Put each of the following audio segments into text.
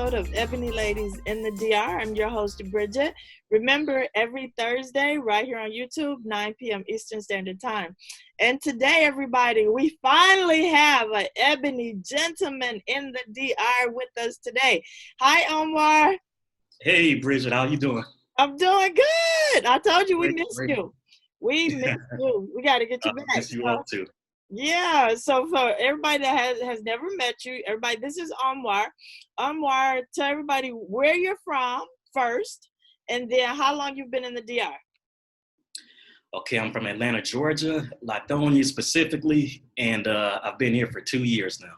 episode of Ebony Ladies in the DR. I'm your host, Bridget. Remember, every Thursday, right here on YouTube, 9 p.m. Eastern Standard Time. And today, everybody, we finally have an Ebony gentleman in the DR with us today. Hi, Omar. Hey, Bridget, how you doing? I'm doing good. I told you we missed Great. you. We missed you. We got to get you back. Miss you all too. Yeah, so for everybody that has never met you, everybody, this is Omar. Omar, tell everybody where you're from first, and then how long you've been in the DR. Okay, I'm from Atlanta, Georgia, Lithonia specifically, and I've been here for 2 years now.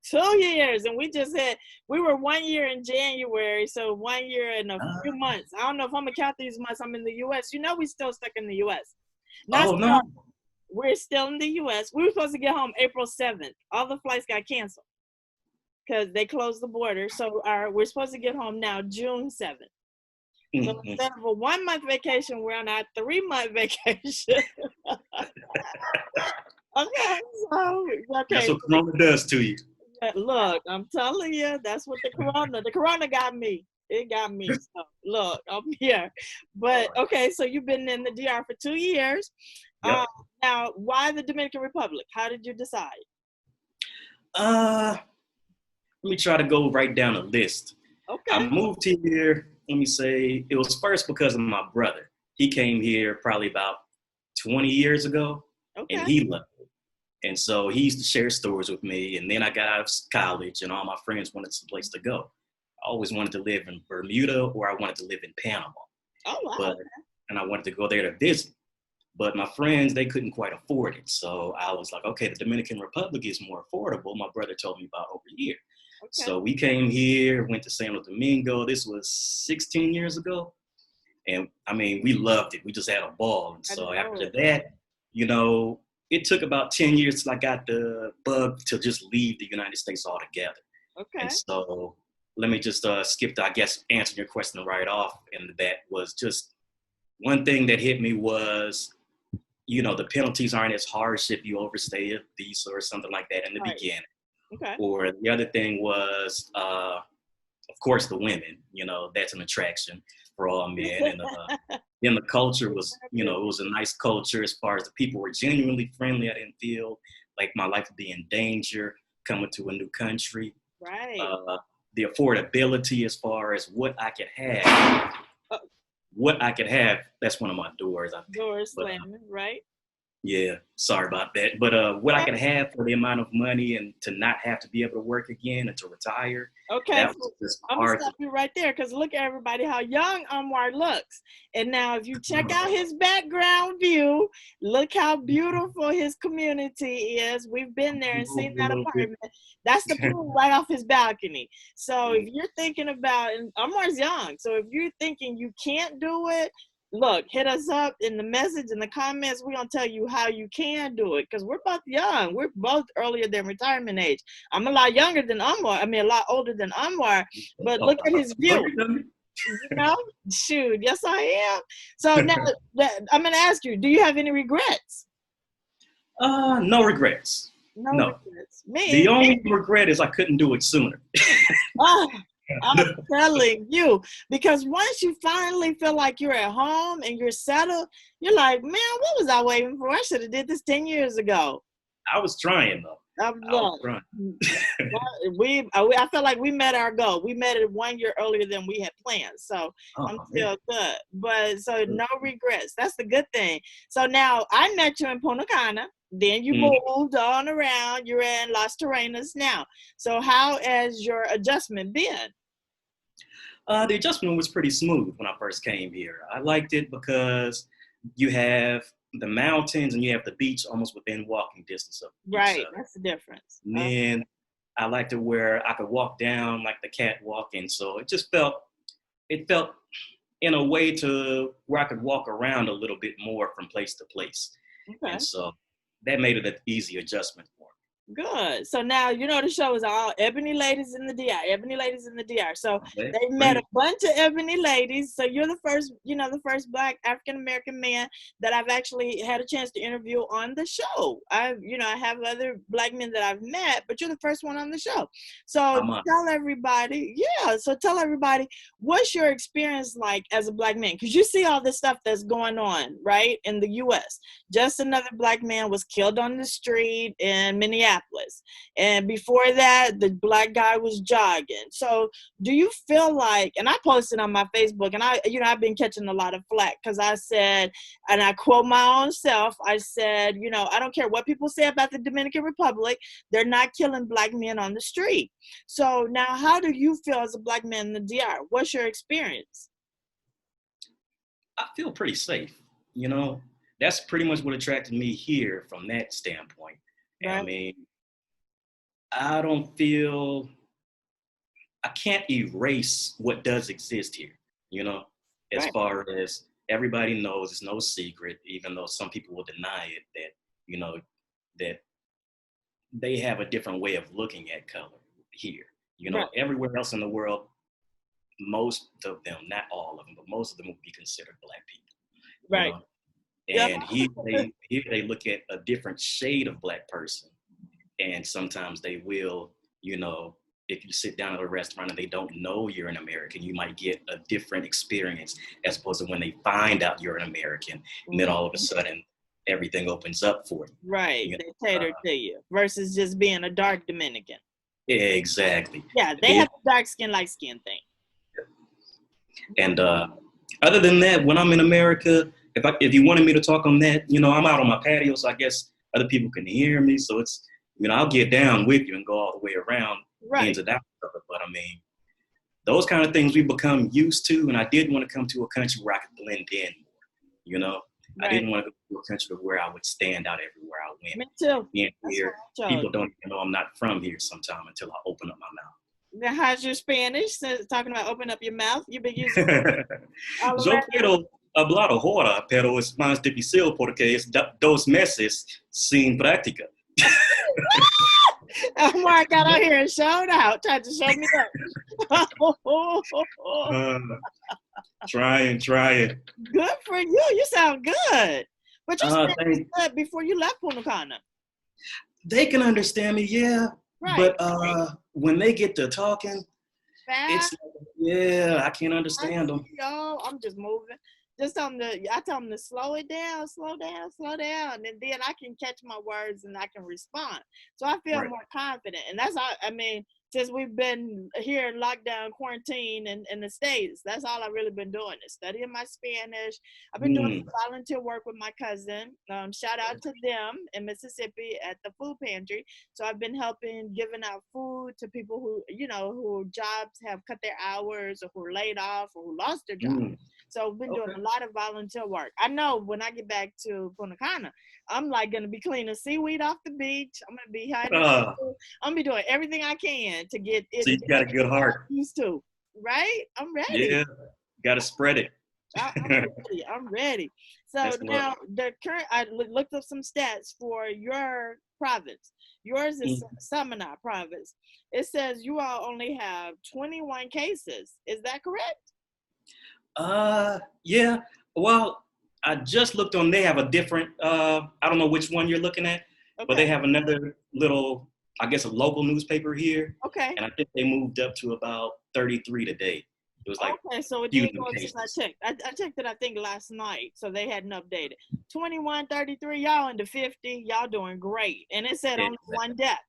2 years, and we were 1 year in January, so 1 year and a few months. I don't know if I'm gonna count these months. I'm in the U.S. You know, we still stuck in the U.S. No. We're still in the U.S. We were supposed to get home April 7th. All the flights got canceled because they closed the border. So we're supposed to get home now June 7th. So instead of a 1 month vacation, we're on our 3 month vacation. Okay. That's what Corona does to you. Look, I'm telling you, that's what the Corona got me. It got me. So look, I'm here. But okay, so you've been in the DR for 2 years. Yep. Now, why the Dominican Republic? How did you decide? Let me try to go right down a list. Okay. I moved here, let me say, it was first because of my brother. He came here probably about 20 years ago, and he loved it. And so he used to share stories with me, and then I got out of college, and all my friends wanted some place to go. I always wanted to live in Bermuda, or I wanted to live in Panama. Oh, wow. And I wanted to go there to visit. But my friends, they couldn't quite afford it. So I was like, okay, the Dominican Republic is more affordable. My brother told me about over here. Okay. So we came here, went to San Domingo. This was 16 years ago. And I mean, we loved it. We just had a ball. And so after that, you know, it took about 10 years till I got the bug to just leave the United States altogether. Okay. And so let me just skip to, I guess, answering your question right off. And that was just one thing that hit me was, you know, the penalties aren't as harsh if you overstay a visa or something like that in the beginning. Okay. Or the other thing was, of course, the women. You know, that's an attraction for all men. And then the culture was, you know, it was a nice culture as far as the people were genuinely friendly. I didn't feel like my life would be in danger coming to a new country. Right. The affordability as far as what I could have. That's one of my doors. Doors slamming, right? Yeah, sorry about that. But what I could have for the amount of money and to not have to be able to work again and to retire. Okay, so I'm going to stop you right there because look at everybody how young Omar looks. And now if you check out his background view, look how beautiful his community is. We've been there and seen that apartment. That's the pool right off his balcony. So if you're thinking about, and Omar's young, so if you're thinking you can't do it, look, hit us up in the message, in the comments. We're going to tell you how you can do it because we're both young. We're both earlier than retirement age. I'm a lot younger than Anwar. I mean, a lot older than Anwar, but look at his view. You know? Shoot, yes, I am. So now I'm going to ask you, do you have any regrets? No regrets. No. Regrets. The only regret is I couldn't do it sooner. I'm telling you, because once you finally feel like you're at home and you're settled, you're like, man, what was I waiting for? I should have did this 10 years ago. I was trying, though. I was trying. I felt like we met our goal. We met it 1 year earlier than we had planned. So I'm still good. But so no regrets. That's the good thing. So now I met you in Punta Cana. Then you moved on around. You're in Las Terranas now. So how has your adjustment been? The adjustment was pretty smooth when I first came here. I liked it because you have the mountains and you have the beach almost within walking distance of each right, other. that's the difference. And then I liked it where I could walk down like the catwalk, and so it felt in a way to where I could walk around a little bit more from place to place. Okay. And so that made it an easy adjustment for me. Good. So now you know the show is all Ebony Ladies in the DR. Ebony Ladies in the DR. So Okay, they met a great. bunch of Ebony Ladies. So you're the first, the first Black African American man that I've actually had a chance to interview on the show. I have other Black men that I've met, but you're the first one on the show. So I'm on. tell everybody, So tell everybody, what's your experience like as a Black man? Because you see all this stuff that's going on, right, in the U.S. Just another Black man was killed on the street in Minneapolis. And before that, the Black guy was jogging. So do you feel like, and I posted on my Facebook, and I've been catching a lot of flack because I said, and I quote my own self, I said, I don't care what people say about the Dominican Republic, they're not killing Black men on the street. So now how do you feel as a Black man in the DR? What's your experience? I feel pretty safe. That's pretty much what attracted me here from that standpoint. Right. I mean, I don't feel I can't erase what does exist here, as Right. far as everybody knows, it's no secret, even though some people will deny it, that they have a different way of looking at color here. Right. Everywhere else in the world, most of them, not all of them, but most of them would be considered Black people. Right. And here they look at a different shade of Black person. And sometimes they will, if you sit down at a restaurant and they don't know you're an American, you might get a different experience as opposed to when they find out you're an American. And then all of a sudden, everything opens up for you. Right. They cater to you versus just being a dark Dominican. Exactly. Yeah, they have a dark skin, light skin thing. And other than that, when I'm in America, if you wanted me to talk on that, I'm out on my patio, so I guess other people can hear me. So it's, I'll get down with you and go all the way around ins and outs of it. But I mean, those kind of things we become used to. And I did want to come to a country where I could blend in more, I didn't want to go to a country where I would stand out everywhere I went. Me too. Being here, people don't even know I'm not from here sometime until I open up my mouth. Now, how's your Spanish? Talking about open up your mouth, you've been using Yo quiero hablar ahora, pero es más difícil porque es 2 meses sin práctica. Oh my God, out here and showed out, tried to show me that. Trying. Good for you. You sound good. But you sounded good before you left Punta Cana. They can understand me, yeah. Right. But when they get to talking, it's I can't understand them. Yo, I'm just moving. I tell them to slow it down, and then I can catch my words and I can respond. So I feel more confident. And that's all, since we've been here in lockdown, quarantine in the States, that's all I've really been doing is studying my Spanish. I've been doing volunteer work with my cousin. Shout out to them in Mississippi at the food pantry. So I've been helping, giving out food to people who, who jobs have cut their hours or who are laid off or who lost their job. So I've been doing a lot of volunteer work. I know when I get back to Punta Cana, I'm like going to be cleaning seaweed off the beach. I'm going to be hiding. I'm going to be doing everything I can to get it. So you got a good heart. Used to, right? I'm ready. Yeah, got to spread it. I'm ready. So now I looked up some stats for your province. Yours is Samana province. It says you all only have 21 cases. Is that correct? Yeah. Well, I just looked on, they have a different, I don't know which one you're looking at, but they have another little, I guess, a local newspaper here. Okay. And I think they moved up to about 33 today. It was like, okay, so it didn't go since I checked. I checked it, I think, last night, so they hadn't updated. 21, 33, y'all into 50, y'all doing great. And it said only one death.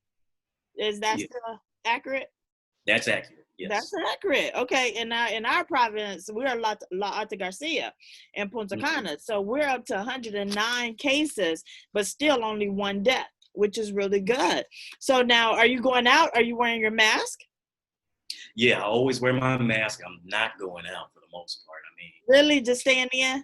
Is that still accurate? That's accurate. Yes. That's accurate. Okay, in our province, we're La Alta Garcia and Punta Cana, so we're up to 109 cases, but still only one death, which is really good. So now, are you going out? Are you wearing your mask? Yeah, I always wear my mask. I'm not going out for the most part. Really, just staying in?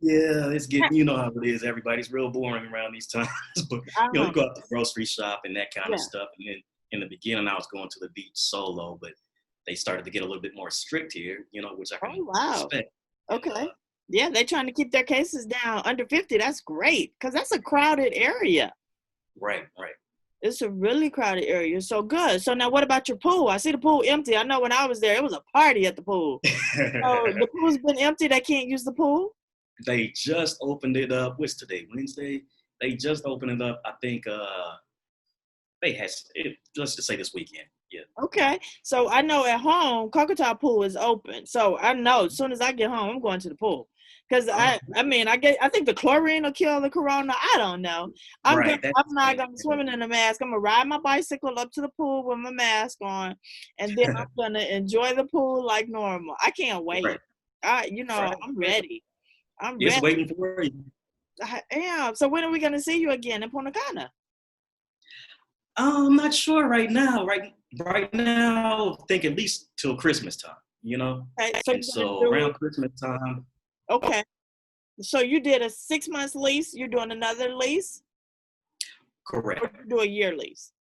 Yeah, it's getting, you know how it is. Everybody's real boring around these times, but you go out to grocery shop and that kind of stuff. And then in the beginning, I was going to the beach solo, but they started to get a little bit more strict here, which I can respect. Okay. Yeah, they're trying to keep their cases down under 50. That's great, because that's a crowded area. Right. It's a really crowded area. So good. So now what about your pool? I see the pool empty. I know when I was there, it was a party at the pool. So the pool's been empty. They can't use the pool? They just opened it up. What's today? Wednesday? They just opened it up. I think they had it, let's just say this weekend. Yeah. Okay. So I know at home, Crocodile Pool is open. So I know as soon as I get home, I'm going to the pool. Because I think the chlorine will kill the corona. I don't know. I'm not gonna be swimming in a mask. I'm gonna ride my bicycle up to the pool with my mask on, and then I'm gonna enjoy the pool like normal. I can't wait. Right. I'm ready. I'm just ready. waiting for you. I am. So when are we gonna see you again in Punta Cana? I'm not sure right now. Right now, I think at least till Christmas time. Okay, so around Christmas time. Okay. So you did a 6 months lease. You're doing another lease? Correct. Or do a year lease?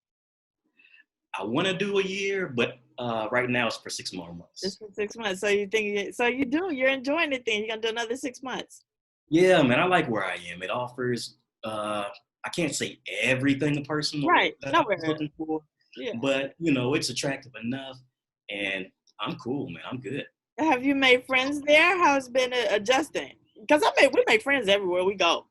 I want to do a year, but right now it's for 6 more months. Just for 6 months. So you're enjoying it then. You're going to do another 6 months. Yeah, man, I like where I am. It offers, I can't say everything a person that I'm looking for, but it's attractive enough, and I'm cool, man. I'm good. Have you made friends there? How's it been adjusting? Because we make friends everywhere we go.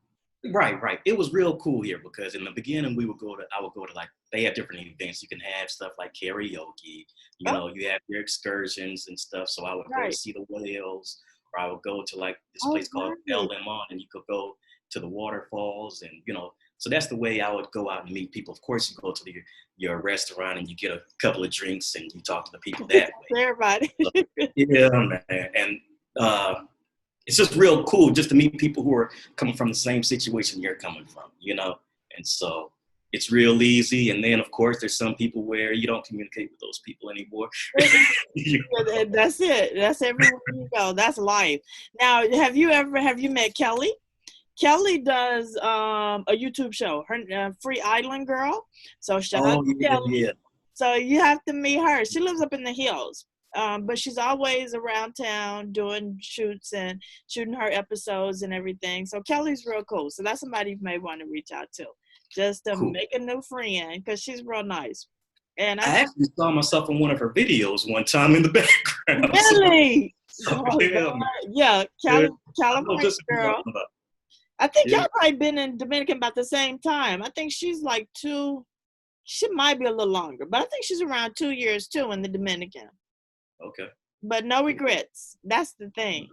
Right. It was real cool here because in the beginning I would go to like, they have different events. You can have stuff like karaoke, you have your excursions and stuff. So I would go to see the whales, or I would go to like this place called El Limon, and you could go to the waterfalls, and so that's the way I would go out and meet people. Of course, you go to your restaurant and you get a couple of drinks and you talk to the people that way. Everybody. So, yeah, man. And it's just real cool just to meet people who are coming from the same situation you're coming from, and so it's real easy. And then, of course, there's some people where you don't communicate with those people anymore. That's it. That's everywhere you go. That's life. Now, have you met Kelly? Kelly does a YouTube show, her Free Island Girl. So shout out to Kelly. Yeah. So you have to meet her. She lives up in the hills, but she's always around town doing shoots and shooting her episodes and everything. So Kelly's real cool. So that's somebody you may want to reach out to, just to make a new friend, because she's real nice. And I actually saw myself in one of her videos one time in the background. Really? Yeah, California girl. I think y'all probably been in Dominican about the same time. I think she's like she might be a little longer, but I think she's around 2 years too in the Dominican. Okay. But no regrets. That's the thing.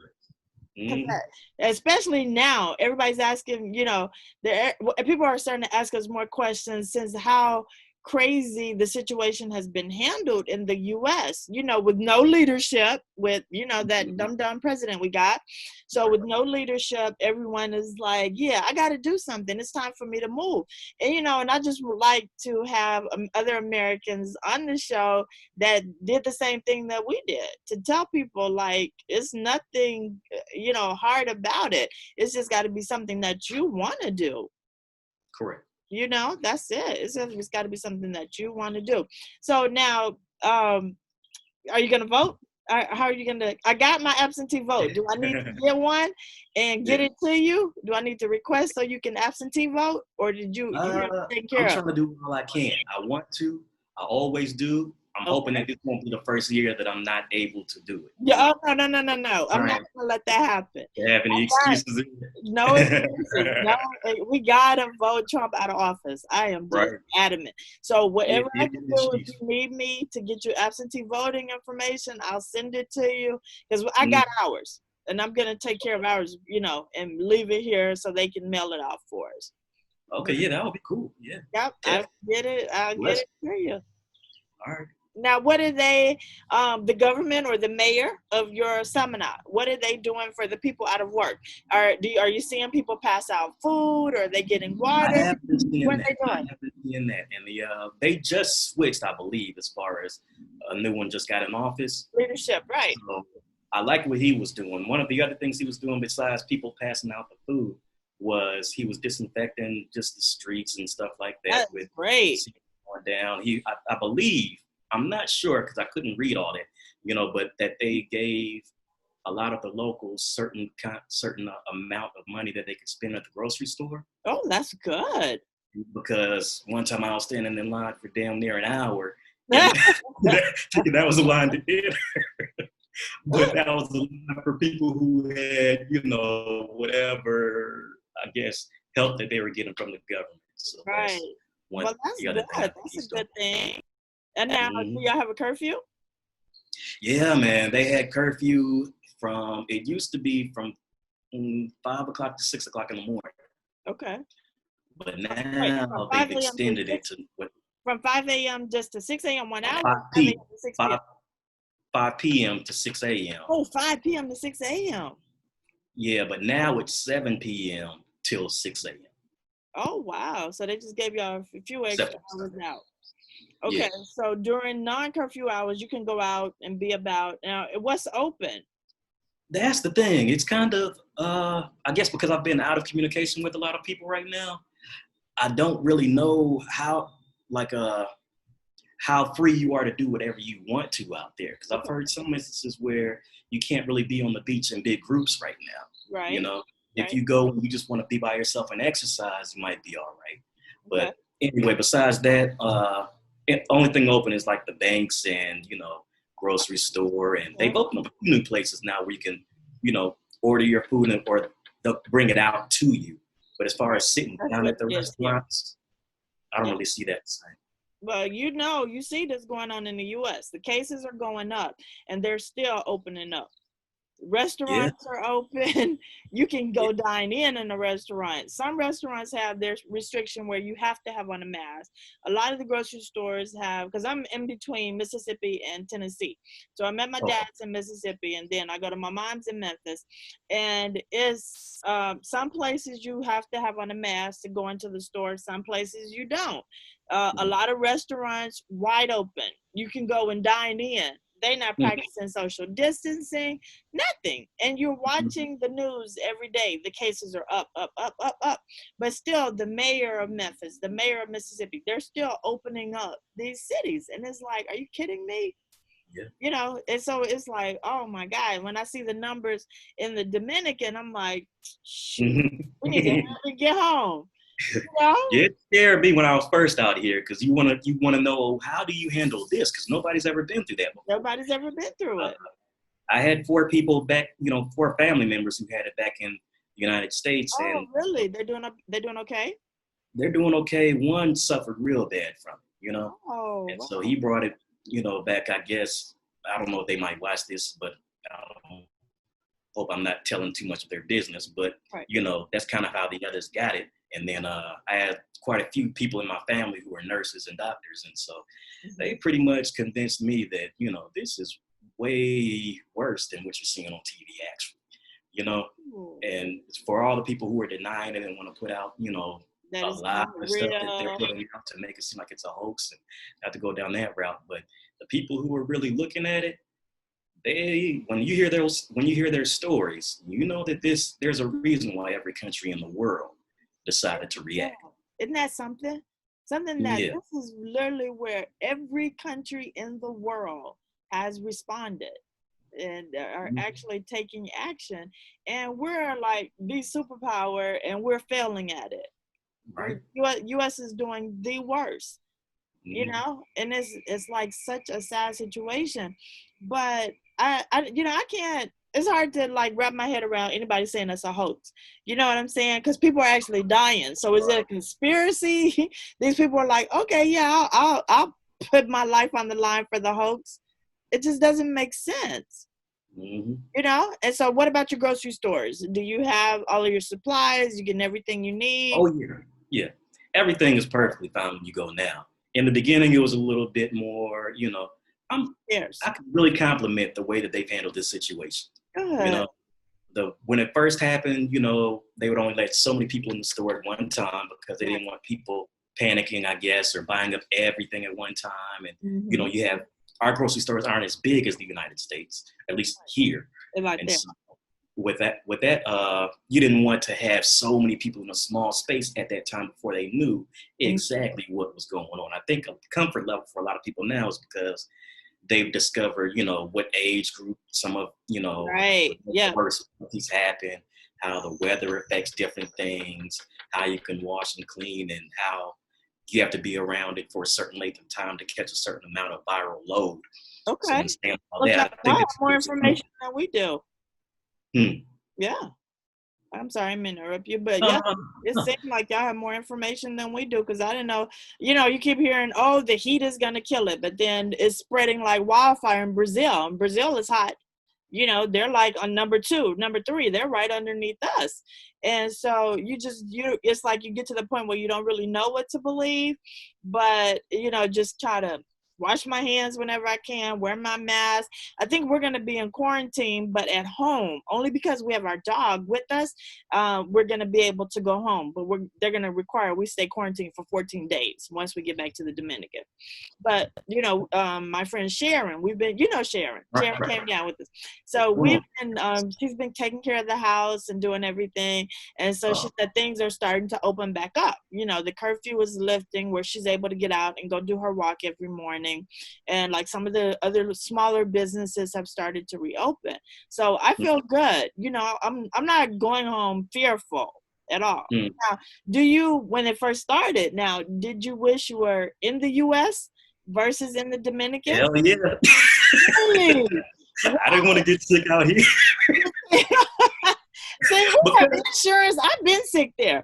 Especially now, everybody's asking, people are starting to ask us more questions since how crazy the situation has been handled in the U.S., with no leadership, with, that dumb president we got. So with no leadership, everyone is like, yeah, I got to do something. It's time for me to move. And, and I just would like to have other Americans on the show that did the same thing that we did, to tell people, like, it's nothing, hard about it. It's just got to be something that you want to do. Correct. That's it. It's got to be something that you want to do. So now, are you going to vote? How are you going to? I got my absentee vote. Do I need to get one and get it to you? Do I need to request so you can absentee vote? Or did you take care of it? I'm trying to do all I can. I want to. I always do. I'm hoping that this won't be the first year that I'm not able to do it. Yeah. Oh, no. I'm not going to let that happen. Do you have any excuses? No excuses. No, we got to vote Trump out of office. I am just adamant. So whatever I can do, if you need me to get you absentee voting information, I'll send it to you, because I got ours. And I'm going to take care of ours, and leave it here so they can mail it out for us. Okay, yeah, that would be cool. Yeah. Yep, I'll get it for you. All right. Now, what are they, the government or the mayor of your Samana, what are they doing for the people out of work? Are you seeing people pass out food? Or are they getting water? I haven't seen that. And they just switched, I believe, as far as a new one just got in office. Leadership, right. So I like what he was doing. One of the other things he was doing besides people passing out the food was he was disinfecting just the streets and stuff like that. That's great. Going down. I believe, I'm not sure because I couldn't read all that, but that they gave a lot of the locals certain amount of money that they could spend at the grocery store. Oh, that's good. because one time I was standing in line for damn near an hour, and that was a line to enter. But that was a line for people who had, whatever, I guess, help that they were getting from the government. So Right. Well, that's good. That's a good thing. And now, do y'all have a curfew? Yeah, man. They had curfew it used to be from 5 o'clock to 6 o'clock in the morning. Okay. But now they've extended it to from 5 a.m. just to 6 a.m. 1 hour? 5 p.m. to 6 a.m. Oh, 5 p.m. to 6 a.m. Yeah, but now it's 7 p.m. till 6 a.m. Oh, wow. So they just gave y'all a few extra hours out. Okay, yeah. So during non-curfew hours, you can go out and be about. Now, what's open? That's the thing. It's kind of, I guess because I've been out of communication with a lot of people right now, I don't really know how free you are to do whatever you want to out there. Because I've heard some instances where you can't really be on the beach in big groups right now. Right. If you go and you just want to be by yourself and exercise, you might be all right. But anyway, besides that, the only thing open is like the banks and, grocery store. And they've opened up new places now where you can, order your food or they'll bring it out to you. But as far as sitting down at the restaurants, I don't really see that same. Well, you see this going on in the U.S. The cases are going up, and they're still opening up. Restaurants are open. You can go dine in a restaurant. Some restaurants have their restriction where you have to have on a mask. A lot of the grocery stores have, because I'm in between Mississippi and Tennessee. So I'm at my dad's in Mississippi, and then I go to my mom's in Memphis. And it's some places you have to have on a mask to go into the store. Some places you don't. A lot of restaurants wide open. You can go and dine in. They're not practicing social distancing, nothing. And you're watching the news every day. The cases are up, up, up, up, up. But still, the mayor of Memphis, the mayor of Mississippi, they're still opening up these cities. And it's like, are you kidding me? Yeah. And so it's like, oh my God. When I see the numbers in the Dominican, I'm like, shoot, we need to get home. Yeah, it scared me when I was first out here because you want to know, how do you handle this? Because nobody's ever been through that before. Nobody's ever been through it. I had 4 people back, 4 family members who had it back in the United States. Oh, and really? They're doing okay? They're doing okay. One suffered real bad from it, Oh, and so he brought it, back, I guess. I don't know if they might watch this, but I hope I'm not telling too much of their business, but that's kind of how the others got it. And then I had quite a few people in my family who are nurses and doctors. And so they pretty much convinced me that, this is way worse than what you're seeing on TV, actually, and for all the people who are denying it and want to put out, a lot of stuff that they're putting out to make it seem like it's a hoax and not to go down that route. But the people who are really looking at it, when you hear their stories, that there's a reason why every country in the world decided to react. Isn't that something? Something that this is literally where every country in the world has responded and are actually taking action. And we're like the superpower and we're failing at it. Right. U.S. is doing the worst, and it's like such a sad situation. But I can't. It's hard to like wrap my head around anybody saying it's a hoax. You know what I'm saying? Because people are actually dying. So is it a conspiracy? These people are like, okay, yeah, I'll put my life on the line for the hoax. It just doesn't make sense. And so what about your grocery stores? Do you have all of your supplies? You getting everything you need? Oh, yeah. Everything is perfectly fine when you go now. In the beginning, it was a little bit more, I can really compliment the way that they've handled this situation. Good. When it first happened, they would only let so many people in the store at one time because they didn't want people panicking, I guess, or buying up everything at one time. And, you have, our grocery stores aren't as big as the United States, at least here. And so with that, you didn't want to have so many people in a small space at that time before they knew exactly what was going on. I think a comfort level for a lot of people now is because they've discovered, what age group some of, Right. Yeah. things happen, how the weather affects different things, how you can wash and clean, and how you have to be around it for a certain length of time to catch a certain amount of viral load. So Okay. understand all that. I think Y'all it's have more information than we do. Hmm. Yeah. I'm sorry, I'm interrupt you, but yeah, it seems like y'all have more information than we do, because I didn't know, you keep hearing, oh, the heat is going to kill it, but then it's spreading like wildfire in Brazil, and Brazil is hot. They're like on number 2, number 3, they're right underneath us. And so it's like you get to the point where you don't really know what to believe, but, just try to wash my hands whenever I can, wear my mask. I think we're going to be in quarantine, but at home, only because we have our dog with us. We're going to be able to go home, but they're going to require we stay quarantined for 14 days once we get back to the Dominican. But, my friend Sharon, we've been, Sharon. Sharon came down with us. So we've been, she's been taking care of the house and doing everything. And so she said things are starting to open back up. The curfew is lifting where she's able to get out and go do her walk every morning. And like some of the other smaller businesses have started to reopen. So I feel good. I'm not going home fearful at all. Now, do you, when it first started, did you wish you were in the U.S. versus in the Dominican? Hell yeah. Really? I didn't want to get sick out here. See, we have insurance. I've been sick there.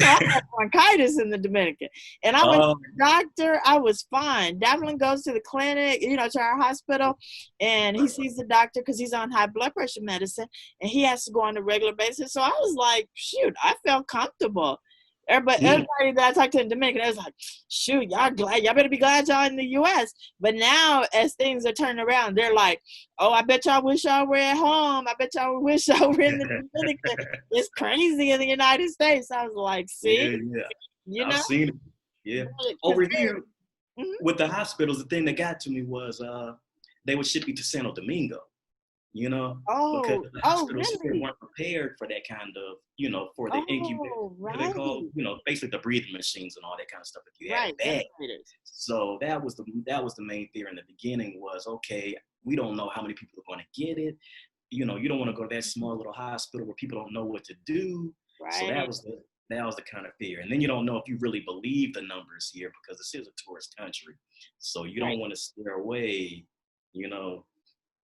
I had bronchitis in the Dominican. And I went to the doctor. I was fine. Davlin goes to the clinic, to our hospital, and he sees the doctor because he's on high blood pressure medicine, and he has to go on a regular basis. So I was like, shoot, I felt comfortable. Everybody that I talked to in Dominican, I was like, shoot, y'all better be glad y'all in the U.S. But now, as things are turning around, they're like, oh, I bet y'all wish y'all were at home. I bet y'all wish y'all were in the Dominican. It's crazy in the United States. I was like, see? Yeah. I've seen it. Yeah. Over here, with the hospitals, the thing that got to me was they would ship you to Santo Domingo. Because the hospitals weren't prepared for that kind of, for the incubator, they call, basically the breathing machines and all that kind of stuff that you had back. So that was the main fear in the beginning was, okay, we don't know how many people are going to get it. You don't want to go to that small little hospital where people don't know what to do. Right. So that was the kind of fear. And then you don't know if you really believe the numbers here because this is a tourist country. So you don't want to steer away,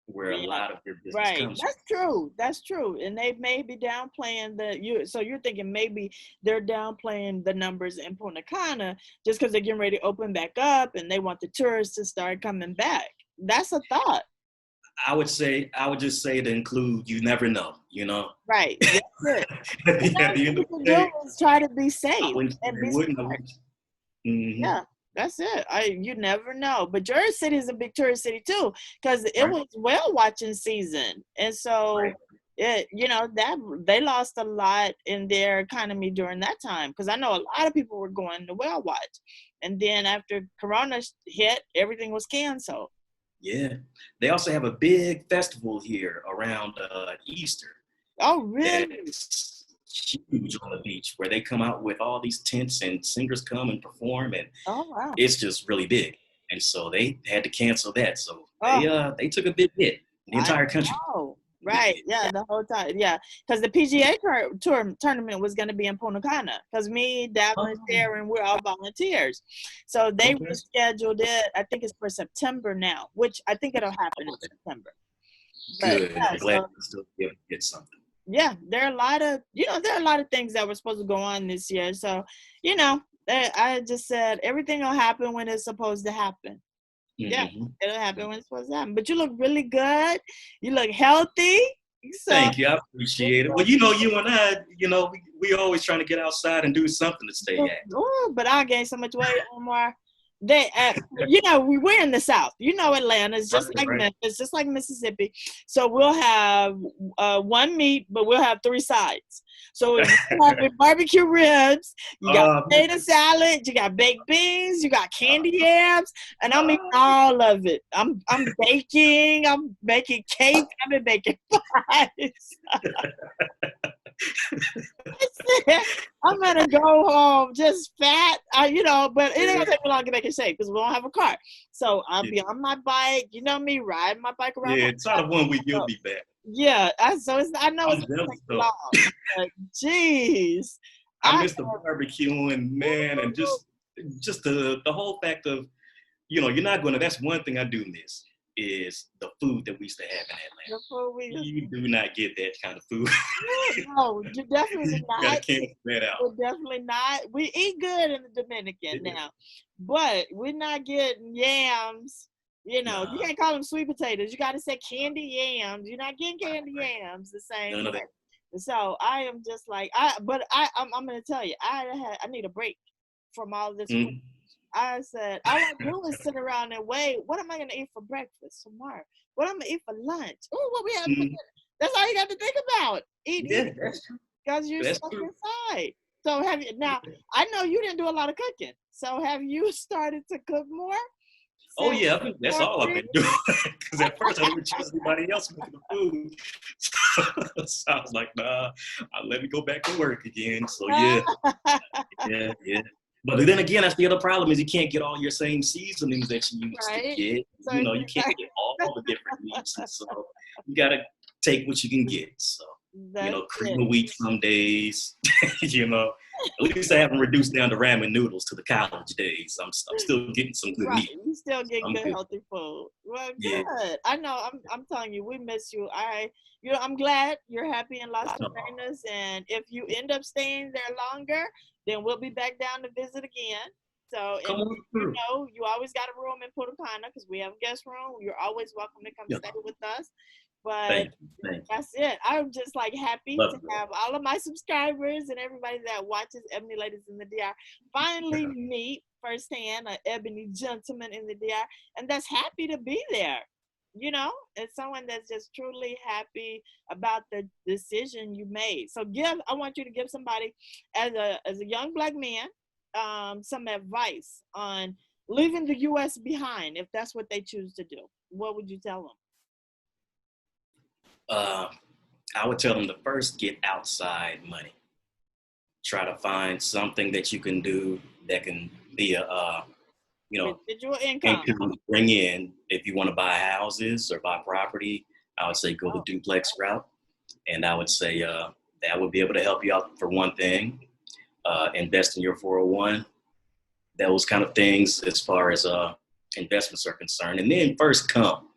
where a lot of your business comes from. That's true. And they may be downplaying so you're thinking maybe they're downplaying the numbers in Punta Cana just because they're getting ready to open back up and they want the tourists to start coming back. That's a thought. I would just say to include, you never know, Right. That's it. What you can do is try to be safe and be smart. Yeah. That's it. You never know. But Jersey City is a big tourist city too, because it was whale watching season, and so that they lost a lot in their economy during that time. Because I know a lot of people were going to whale watch, and then after Corona hit, everything was canceled. Yeah, they also have a big festival here around Easter. Oh, really? That's huge on the beach where they come out with all these tents and singers come and perform, and it's just really big. And so they had to cancel that. So they took a big hit. The entire country. Oh, right. Yeah, the whole time. Yeah, because the PGA tournament was going to be in Punta Cana. Because me, Davlin, and Sharon, we're all volunteers. So they rescheduled it. I think it's for September now, which I think it'll happen in September. Good. I'm glad to still be able to get something. Yeah, there are a lot of things that were supposed to go on this year. So, I just said everything will happen when it's supposed to happen. Yeah, it'll happen when it's supposed to happen. But you look really good. You look healthy. So, thank you. I appreciate it. Well, you and I, we always trying to get outside and do something to stay active. Oh, but I gained so much weight, Omar. We're in the South. Atlanta is just like Memphis, just like Mississippi. So we'll have one meat, but we'll have 3 sides. So you have barbecue ribs, you got potato salad, you got baked beans, you got candy yams, and I'm eating all of it. I'm baking cake, I've been baking pies. I'm gonna go home just fat, you know, but it ain't gonna take me long to get back in shape because we don't have a car. So I'll be on my bike, you know me, riding my bike around. Yeah, it's out of 1 week you'll be back. Yeah, so I know it's gonna take long, but geez. I miss the barbecuing, man, and just the whole fact of, you know, that's one thing I do miss is the food that we used to have in Atlanta. You do not get that kind of food. No, you definitely not. You gotta cancel that out. We're definitely not. We eat good in the Dominican now, but we're not getting yams. You know, you can't call them sweet potatoes. You got to say candy yams. You're not getting candy yams the same way. So I am just like, I'm going to tell you, I need a break from all this food. I said, all I do is sit around and wait. What am I going to eat for breakfast tomorrow? What am I going to eat for lunch? Oh, what we have for dinner? That's all you got to think about. Eat. Because you're stuck inside. So I know you didn't do a lot of cooking. So have you started to cook more? Oh yeah, that's all I've been doing. Because at first I didn't trust anybody else making the food. So I was like, nah, let me go back to work again. So yeah. But then again, that's the other problem is you can't get all your same seasonings that you used to get. So you know, you can't get all the different meats. So you gotta take what you can get. So you know, cream of wheat some days. You know, at least I haven't reduced down to ramen noodles to the college days. I'm still getting some good meat. You still getting good healthy food. Well, good. I know. I'm telling you, we miss you. I'm glad you're happy in Las Terranas, and if you end up staying there longer, then we'll be back down to visit again. So, and you know, you always got a room in Punta Cana because we have a guest room. You're always welcome to come stay with us. But that's it. I'm just like happy to have all of my subscribers and everybody that watches Ebony Ladies in the DR finally meet firsthand an ebony gentleman in the DR, and that's happy to be there. You know, it's someone that's just truly happy about the decision you made. So I want you to give somebody as a young Black man some advice on leaving the U.S. behind if that's what they choose to do. What would you tell them? I would tell them to first get outside money. Try to find something that you can do that can be a residual income bring in. If you want to buy houses or buy property, I would say go the duplex route. And I would say that would be able to help you out for one thing. Invest in your 401. Those kind of things as far as investments are concerned. And then first come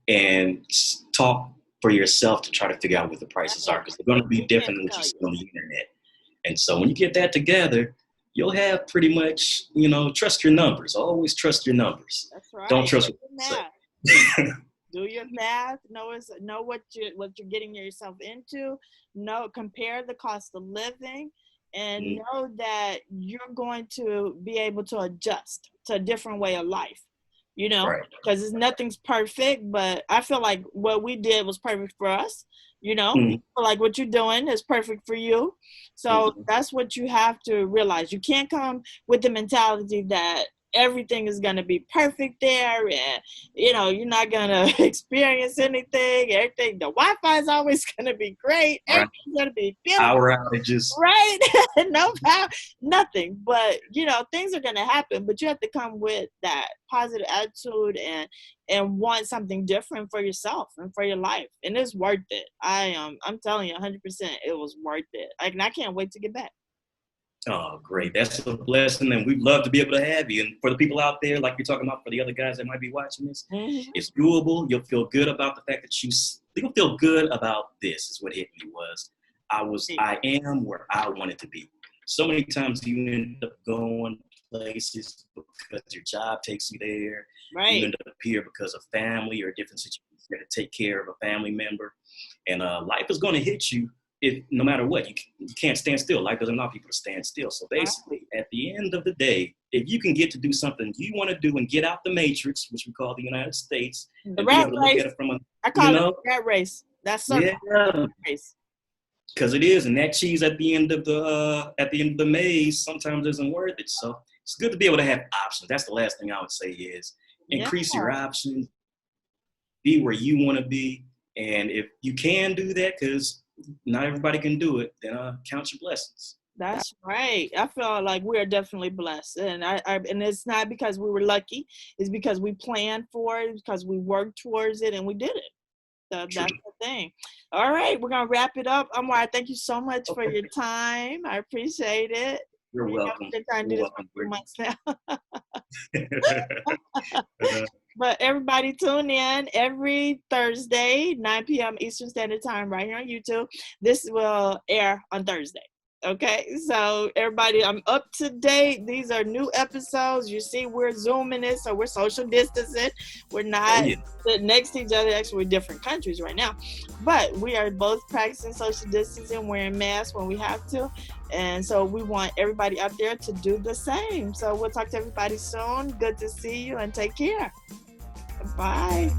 and talk for yourself to try to figure out what the prices are, because they're going to be different than what you see on the internet. And so when you get that together, you'll have pretty much, trust your numbers. Always trust your numbers. That's right. Don't trust what you say. Do your math. Know what you're getting yourself into. Compare the cost of living, and know that you're going to be able to adjust to a different way of life. Because nothing's perfect, but I feel like what we did was perfect for us. Like what you're doing is perfect for you. So that's what you have to realize. You can't come with the mentality that everything is going to be perfect there, and you're not going to experience anything. The Wi-Fi is always going to be great. Right. Everything's going to be beautiful. Power outages, right? No power, nothing. But things are going to happen. But you have to come with that positive attitude and want something different for yourself and for your life, and it's worth it. I'm telling you, 100%, it was worth it. And I can't wait to get back. Oh, great. That's a blessing, and we'd love to be able to have you. And for the people out there, like you're talking about, for the other guys that might be watching this, it's doable. You'll feel good about the fact that you'll feel good about this is what hit me was. I am where I wanted to be. So many times you end up going places because your job takes you there. Right. You end up here because of family or different situations. You got to take care of a family member. And life is going to hit you. No matter what, you can't stand still. Life doesn't allow people to stand still. So basically, at the end of the day, if you can get to do something you want to do and get out the matrix, which we call the United States, the rat race. I call it the rat race. That's the race. Because it is, and that cheese at the end of the maze sometimes isn't worth it. So it's good to be able to have options. That's the last thing I would say is increase your options, be where you want to be, and if you can do that, because not everybody can do it, then count your blessings. That's right. I feel like we are definitely blessed, and and it's not because we were lucky. It's because we planned for it, because we worked towards it, and we did it. So that's the thing. All right, we're gonna wrap it up. Amar, thank you so much for your time. I appreciate it. You're welcome. I've been trying to do this for 3 months now. But everybody tune in every Thursday, 9 p.m. Eastern Standard Time, right here on YouTube. This will air on Thursday. Okay, so everybody, I'm up to date. These are new episodes. You see, we're zooming it, so we're social distancing. We're not sitting next to each other. Actually, we're different countries right now, but we are both practicing social distancing, wearing masks when we have to, and so we want everybody out there to do the same. So we'll talk to everybody soon. Good to see you, and take care. Bye.